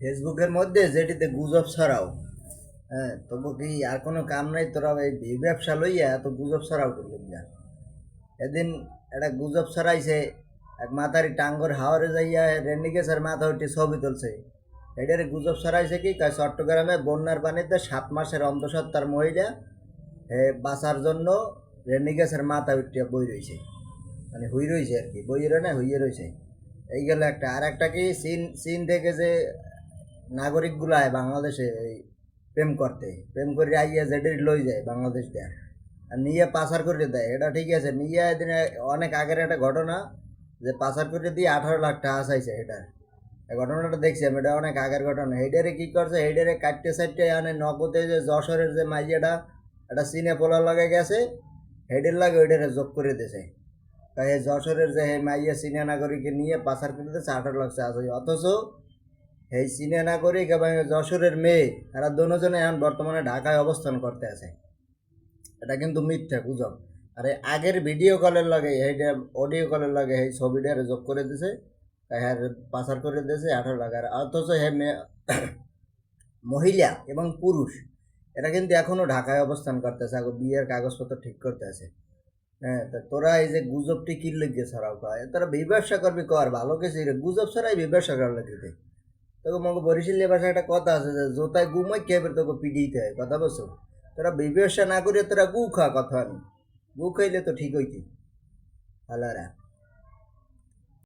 ফেসবুকের মধ্যে যেটিতে গুজব ছড়াও। হ্যাঁ, তবু কি আর কোনো কাম নাই? তোরা এই ব্যবসা লইয়া এত গুজব ছড়াও করলি না? এদিন একটা গুজব ছড়াইছে, এক মাথারি টাঙ্গর হাওরে যাইয়া রেন্ডি গেছের মাথা উঠে ছবি তুলছে। এটারে গুজব ছড়াইছে কি কয় চট্টগ্রামে বন্যার পানিতে 7 মাসের অন্তঃসত্ত্বার মহিলা বাঁচার জন্য রেন্ডি গেছের মাথা উঠিয়া বই রয়েছে, মানে হুই রয়েছে আর কি, বইয়ের না হুইয়ে রয়েছে। এই গেল একটা। আর একটা কি, চীন চীন থেকে যে নাগরিকগুলো আয় বাংলাদেশে এই প্রেম করে আইয়া যেটি লই যায় বাংলাদেশ দেয় আর নিয়ে পাচার করে দেয়। এটা ঠিক আছে, নিয়ে এদিনে অনেক আগের একটা ঘটনা যে পাচার করে দিয়ে 18 লাখ টাকা চাইছে। এটা এই ঘটনাটা দেখছি আমি, এটা অনেক আগের ঘটনা। হেডারে কি করছে, হেডারে কাটতে সাইটে আনে নগদে যে যশোরের যে মাইয়াটা একটা সিনে পোলার লাগে গেছে, হেডের লাগে ওইটারে যোগ করে দিয়েছে। তাই এই যশোরের যে মাইয়া সিনিয়া নাগরিককে নিয়ে পাচার করে দিয়েছে 18 লাখ টাকা। অথচ এই চীনা নাগরিক এবং যশোরের মেয়ে তারা দুজনে এখন বর্তমানে ঢাকায় অবস্থান করতে আছে। এটা কিন্তু মিথ্যা গুজব। আর এই আগের ভিডিও কলের লাগে এইটা অডিও কলের লাগে এই ছবিটার যোগ করে দিছে, হ্যাঁ পাচার করে দিয়েছে 18 লাখ। আর অথচ হ্যাঁ মহিলা এবং পুরুষ এটা কিন্তু এখনো ঢাকায় অবস্থান করতেছে, বিয়ের কাগজপত্র ঠিক করতে আছে। হ্যাঁ, তা তোরা এই যে গুজবটি কি লিখে ছড়াও কয়, তোরা ব্যবসা করবি কর ভালো কিছু, গুজব ছড়াই ব্যবসা করার লাগে। তোকে মগে বরিশালী ভাষায় একটা কথা আছে যে জোতায় গুমাই কেবে তোকে পিটিতে হয়, কথা বলছো? তোরা বিবেচনা না করে তোরা গু খা, কথা আমি গু খাইলে তো ঠিক হইতি হালারা।